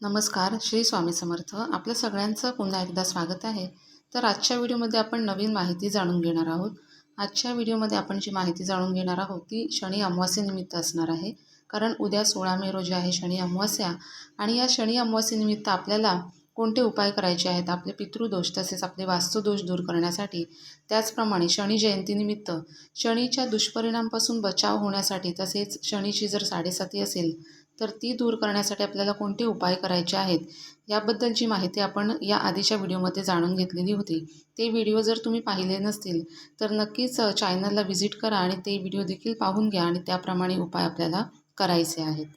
नमस्कार, श्री स्वामी समर्थ. आपल्या सगळ्यांचं पुन्हा एकदा स्वागत आहे. तर आजच्या व्हिडिओमध्ये आपण नवीन माहिती जाणून घेणार आहोत. आजच्या व्हिडिओमध्ये आपण जी माहिती जाणून घेणार आहोत ती शनी अमावास्येनिमित्त असणार आहे. कारण उद्या 16 मे रोजी आहे शनी अमावास्या आणि या शनी अमावास्येनिमित्त आपल्याला कोणते उपाय करायचे आहेत आपले पितृदोष तसेच आपले वास्तुदोष दूर करण्यासाठी. त्याचप्रमाणे शनी जयंतीनिमित्त शनीच्या दुष्परिणामापासून बचाव होण्यासाठी तसेच शनीची जर 7.5 असेल तर ती दूर करण्यासाठी आपल्याला कोणते उपाय करायचे आहेत याबद्दलची माहिती आपण या आधीच्या व्हिडिओमध्ये जाणून घेतलेली होती. ते व्हिडिओ जर तुम्ही पाहिले नसतील तर नक्कीच चॅनलला व्हिजिट करा आणि ते व्हिडिओ देखील पाहून घ्या आणि त्याप्रमाणे उपाय आपल्याला करायचे आहेत.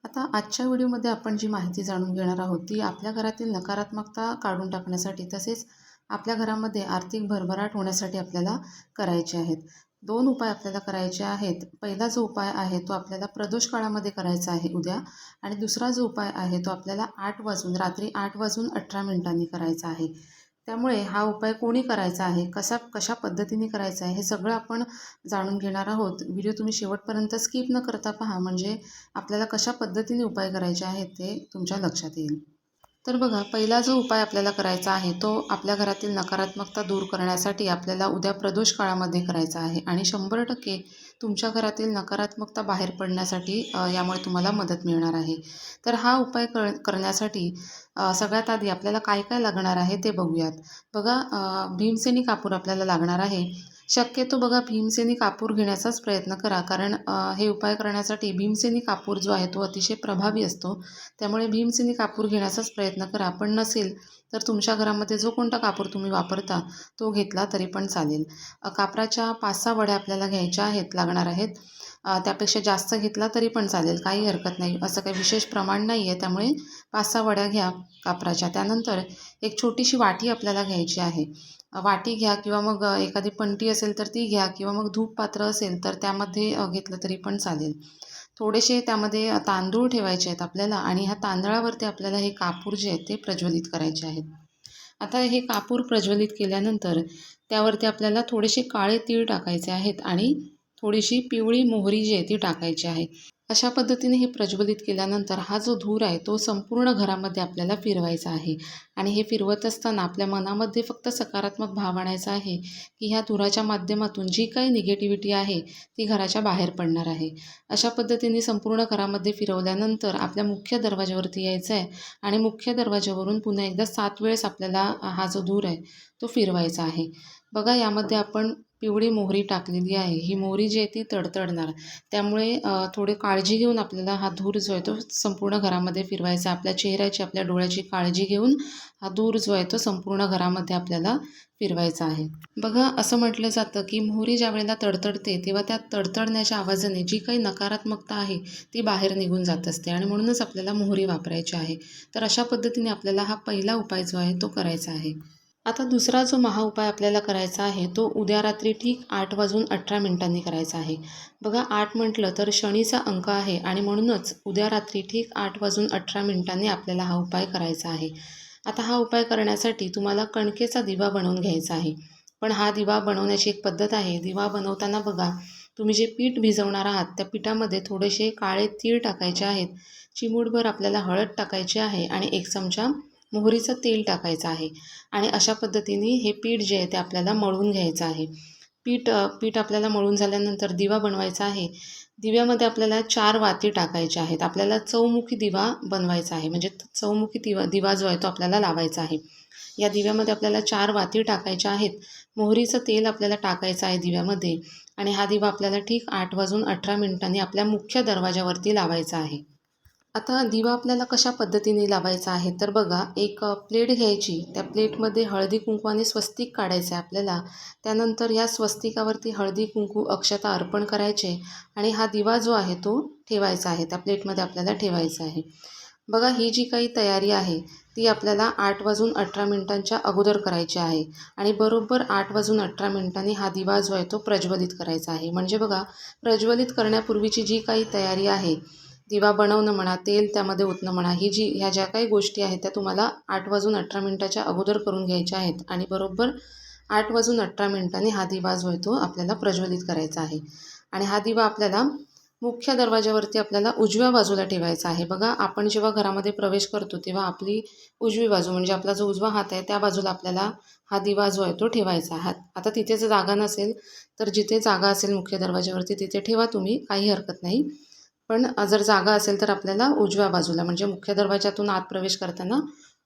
आता आजच्या व्हिडिओमध्ये आपण जी माहिती जाणून घेणार आहोत ती आपल्या घरातील नकारात्मकता काढून टाकण्यासाठी तसेच आपल्या घरामध्ये आर्थिक भरभराट होण्यासाठी आपल्याला करायचे आहेत. 2 उपाय आपल्याला करायचे आहेत. पहिला जो उपाय आहे तो आपल्याला प्रदोष काळामध्ये करायचा आहे उद्या आणि दुसरा जो उपाय आहे तो आपल्याला रात्री 8:18 करायचा आहे. त्यामुळे हा उपाय कोणी करायचा आहे, कशा पद्धतीने करायचा आहे हे सगळं आपण जाणून घेणार आहोत. व्हिडिओ तुम्ही शेवटपर्यंत स्किप न करता पहा, म्हणजे आपल्याला कशा पद्धतीने उपाय करायचे आहेत ते तुमच्या लक्षात येईल. तर बघा, पहिला जो उपाय आपल्याला करायचा आहे तो आपल्या घरातील नकारात्मकता दूर करण्यासाठी आपल्याला उद्या प्रदोष काळामध्ये करायचा आहे आणि 100% तुमच्या घरातील नकारात्मकता बाहेर पडण्यासाठी यामुळे तुम्हाला मदत मिळणार आहे. तर हा उपाय करण्यासाठी सगळ्यात आधी आपल्याला काय काय लागणार आहे ते बघूयात. बघा, भीमसेनी कापूर आपल्याला लागणार आहे. शक्यतो बघा भीमसेनी कापूर घेण्याचाच प्रयत्न करा, कारण हे उपाय करण्यासाठी भीमसेनी कापूर जो आहे तो अतिशय प्रभावी असतो. त्यामुळे भीमसेनी कापूर घेण्याचाच प्रयत्न करा. पण नसेल तर तुमच्या घरामध्ये जो कोणता कापूर तुम्ही वापरता तो घेतला तरी पण चालेल. कापराच्या 5-6 वड्या आपल्याला घ्यायच्या लागणार आहेत. त्यापेक्षा जास्त घेतला तरी पण चालेल, काही हरकत नाही. असं काही विशेष प्रमाण नाही आहे, त्यामुळे 5-6 वड्या घ्या कापराच्या. त्यानंतर एक छोटीशी वाटी आपल्याला घ्यायची आहे. वाटी घ्या किंवा मग एखादी पंटी असेल तर ती घ्या किंवा मग धूप पात्र असेल तर त्यामध्ये घेतलं तरी पण चालेल. थोडेसे त्यामध्ये तांदूळ ठेवायचे आहेत आपल्याला आणि ह्या तांदळावरती आपल्याला हे कापूर जे आहेत ते प्रज्वलित करायचे आहेत. आता हे कापूर प्रज्वलित केल्यानंतर त्यावरती आपल्याला थोडेसे काळे तीळ टाकायचे आहेत आणि थोडीशी पिवळी मोहरी जी आहे ती टाकायची आहे. अशा पद्धतीने हे प्रज्वलित केल्यानंतर हा जो धूर आहे तो संपूर्ण घरामध्ये आपल्याला फिरवायचा आहे आणि हे फिरवत असताना आपल्या मनामध्ये फक्त सकारात्मक भाव आणायचा आहे की ह्या धुराच्या माध्यमातून जी काही निगेटिव्हिटी आहे ती घराच्या बाहेर पडणार आहे. अशा पद्धतीने संपूर्ण घरामध्ये फिरवल्यानंतर आपल्या मुख्य दरवाजावरती यायचं आहे आणि मुख्य दरवाजावरून पुन्हा एकदा 7 वेळेस आपल्याला हा जो धूर आहे तो फिरवायचा आहे. बघा, यामध्ये आपण पिवळी मोहरी टाकलेली आहे. ही मोहरी जी आहे ती तडतडणार, त्यामुळे थोडी काळजी घेऊन आपल्याला हा धूर जो आहे तो संपूर्ण घरामध्ये फिरवायचा. आपल्या चेहऱ्याची, आपल्या डोळ्याची काळजी घेऊन हा धूर जो आहे तो संपूर्ण घरामध्ये आपल्याला फिरवायचा आहे. बघा, असं म्हटलं जातं की मोहरी ज्या वेळेला तडतडते तेव्हा त्या तडतडण्याच्या आवाजाने जी काही नकारात्मकता आहे ती बाहेर निघून जात असते आणि म्हणूनच आपल्याला मोहरी वापरायची आहे. तर अशा पद्धतीने आपल्याला हा पहिला उपाय जो आहे तो करायचा आहे. आता दुसरा जो महाउपाय आपल्याला करायचा आहे तो उद्या रात्री ठीक 8:18 करायचा आहे. बघा, 8 म्हटलं तर शनीचा अंक आहे आणि म्हणूनच उद्या रात्री ठीक 8:18 आपल्याला हा उपाय करायचा आहे. आता हा उपाय करण्यासाठी तुम्हाला कणकेचा दिवा बनवून घ्यायचा आहे. पण हा दिवा बनवण्याची एक पद्धत आहे. दिवा बनवताना बघा, तुम्ही जे पीठ भिजवणार आहात त्या पिठामध्ये थोडेसे काळे तीळ टाकायचे आहेत, चिमूटभर आपल्याला हळद टाकायची आहे आणि 1 चमचा मोहरीचं तेल टाकायचं आहे आणि अशा पद्धतीने हे पीठ जे आहे ते आपल्याला मळून घ्यायचं आहे. पीठ आपल्याला मळून झाल्यानंतर दिवा बनवायचा आहे. दिव्यामध्ये आपल्याला 4 वाती टाकायच्या आहेत. आपल्याला चौमुखी दिवा बनवायचा आहे, म्हणजे चौमुखी दिवा जो आहे तो आपल्याला लावायचा आहे. या दिव्यामध्ये आपल्याला 4 वाती टाकायच्या आहेत. मोहरीचं तेल आपल्याला टाकायचं आहे दिव्यामध्ये आणि हा दिवा आपल्याला ठीक 8:18 आपल्या मुख्य दरवाजावरती लावायचा आहे. आता दिवा आपल्याला कशा पद्धतीने लावायचा आहे तर बघा, एक प्लेट घ्यायची. त्या प्लेटमध्ये हळदी कुंकवाने स्वस्तिक काढायचं आहे आपल्याला. त्यानंतर या स्वस्तिकावरती हळदी कुंकू अक्षता अर्पण करायचे आणि हा दिवा जो आहे तो ठेवायचा आहे, त्या प्लेटमध्ये आपल्याला ठेवायचा आहे. बघा, ही जी काही तयारी आहे ती आपल्याला 8:18 अगोदर करायची आहे आणि बरोबर 8:18 हा दिवा जो आहे तो प्रज्वलित करायचा आहे. म्हणजे बघा, प्रज्वलित करण्यापूर्वीची जी काही तयारी आहे, दिवा बनवणं म्हणा, तेल त्यामध्ये ओतणं म्हणा, ह्या ज्या काही गोष्टी आहेत त्या तुम्हाला 8:18 अगोदर करून घ्यायच्या आहेत आणि बरोबर 8:18 हा दिवा जो आहे तो आपल्याला प्रज्वलित करायचा आहे. आणि हा दिवा आपल्याला मुख्य दरवाजावरती आपल्याला उजव्या बाजूला ठेवायचा आहे. बघा, आपण जेव्हा घरामध्ये प्रवेश करतो तेव्हा आपली उजवी बाजू म्हणजे आपला जो उजवा हात आहे त्या बाजूला आपल्याला हा दिवा जो आहे तो ठेवायचा आहे. आता तिथे जर जागा नसेल तर जिथे जागा असेल मुख्य दरवाजावरती तिथे ठेवा तुम्ही, काही हरकत नाही. पण जर जागा असेल तर आपल्याला उजव्या बाजूला म्हणजे मुख्य दरवाजातून आत प्रवेश करताना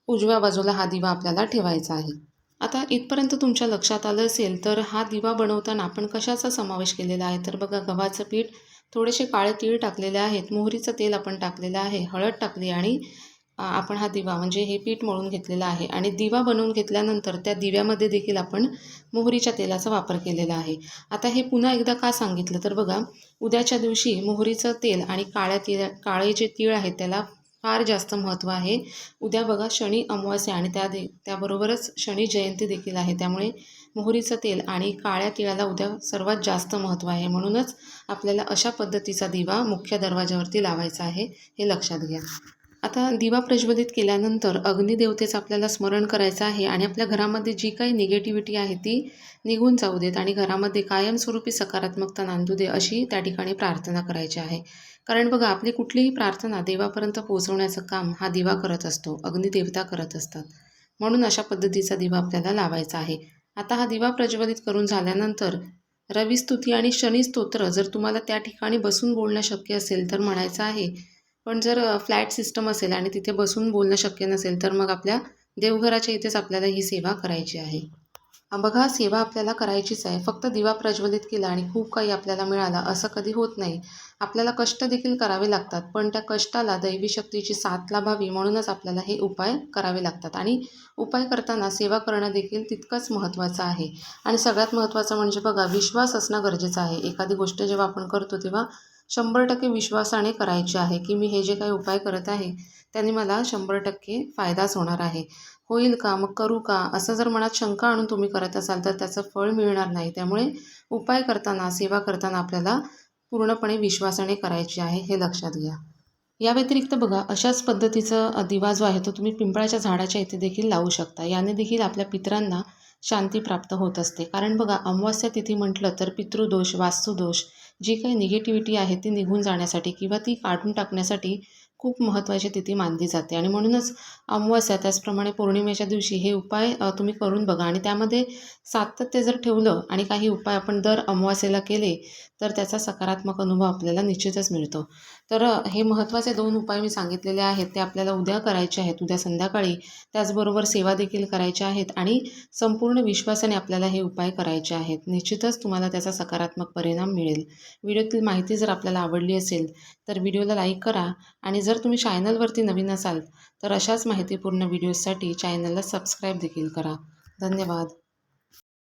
उजव्या बाजूला हा दिवा आपल्याला ठेवायचा आहे. आता इथपर्यंत तुमच्या लक्षात आलं असेल तर हा दिवा बनवताना आपण कशाचा समावेश केलेला आहे, तर बघा, गव्हाचं पीठ, थोडेसे काळे तीळ टाकलेले आहेत, मोहरीचं तेल आपण टाकलेलं आहे, हळद टाकली आणि आपण हा दिवा म्हणजे हे पीठ मळून घेतलेलं आहे. आणि दिवा बनवून घेतल्यानंतर त्या दिव्यामध्ये देखील आपण मोहरीच्या तेलाचा वापर केलेला आहे. आता हे पुन्हा एकदा का सांगितलं तर बघा, उद्याच्या दिवशी मोहरीचं तेल आणि काळे जे तीळ आहेत त्याला फार जास्त महत्त्व आहे. उद्या बघा शनी अमावास्या आणि त्याबरोबरच शनी जयंती देखील आहे. त्यामुळे मोहरीचं तेल आणि काळ्या तिळाला उद्या सर्वात जास्त महत्त्व आहे. म्हणूनच आपल्याला अशा पद्धतीचा दिवा मुख्य दरवाजावरती लावायचा आहे, हे लक्षात घ्या. आता दिवा प्रज्वलित केल्यानंतर अग्निदेवतेचं आपल्याला स्मरण करायचं आहे आणि आपल्या घरामध्ये जी काही निगेटिव्हिटी आहे ती निघून जाऊ देत आणि घरामध्ये कायमस्वरूपी सकारात्मकता नांदू दे, अशी त्या ठिकाणी प्रार्थना करायची आहे. कारण बघा, आपली कुठलीही प्रार्थना देवापर्यंत पोहोचवण्याचं काम हा दिवा करत असतो, अग्निदेवता करत असतात. म्हणून अशा पद्धतीचा दिवा आपल्याला लावायचा आहे. आता हा दिवा प्रज्वलित करून झाल्यानंतर रविस्तुती आणि शनी स्तोत्र जर तुम्हाला त्या ठिकाणी बसून बोलणं शक्य असेल तर म्हणायचं आहे. पण जर फ्लॅट सिस्टम असेल आणि तिथे बसून बोलणं शक्य नसेल तर मग आपल्या देवघराच्या इथेच आपल्याला ही सेवा करायची आहे. बघा, सेवा आपल्याला करायचीच आहे. फक्त दिवा प्रज्वलित केला आणि खूप काही आपल्याला मिळालं असं कधी होत नाही. आपल्याला कष्ट देखील करावे लागतात, पण त्या कष्टाला दैवी शक्तीची साथ लाभावी म्हणूनच आपल्याला हे उपाय करावे लागतात. आणि उपाय करताना सेवा करणं देखील तितकंच महत्त्वाचं आहे. आणि सगळ्यात महत्त्वाचं म्हणजे बघा, विश्वास असणं गरजेचं आहे. एखादी गोष्ट जेव्हा आपण करतो तेव्हा 100% विश्वासाने करायची आहे, की मी हे जे काही उपाय करत आहे त्याने मला 100% फायदाच होणार आहे. होईल का, मग करू का, असं जर मनात शंका आणून तुम्ही करत असाल तर त्याचं फळ मिळणार नाही. त्यामुळे उपाय करताना, सेवा करताना आपल्याला पूर्णपणे विश्वासाने करायची आहे, हे लक्षात घ्या. या व्यतिरिक्त बघा, अशाच पद्धतीचा दिवा जो आहे तो तुम्ही पिंपळाच्या झाडाच्या इथे देखील लावू शकता. याने देखील आपल्या पितरांना शांती प्राप्त होत असते. कारण बघा, अमावास्या तिथी म्हटलं तर पितृदोष, वास्तुदोष, जी काही निगेटिव्हिटी आहे ती निघून जाण्यासाठी किंवा ती काढून टाकण्यासाठी खूप महत्त्वाची तिथी मानली जाते. आणि म्हणूनच अमावास्या, त्याचप्रमाणे पौर्णिमेच्या दिवशी हे उपाय तुम्ही करून बघा. आणि त्यामध्ये सातत्य जर ठेवलं आणि काही उपाय आपण दर अमावास्येला केले तर त्याचा सकारात्मक अनुभव आपल्याला निश्चितच मिळतो. तर हे महत्त्वाचे 2 उपाय मी सांगितलेले आहेत ते आपल्याला उद्या करायचे आहेत, उद्या संध्याकाळी. त्याचबरोबर सेवा देखील करायच्या आहेत आणि संपूर्ण विश्वासाने आपल्याला हे उपाय करायचे आहेत. निश्चितच तुम्हाला त्याचा सकारात्मक परिणाम मिळेल. व्हिडिओतील माहिती जर आपल्याला आवडली असेल तर व्हिडिओला लाईक करा. आणि जर तुम्ही चॅनलवरती नवीन असाल तर अशाच माहितीपूर्ण व्हिडिओजसाठी चॅनलला सबस्क्राईब देखील करा. धन्यवाद.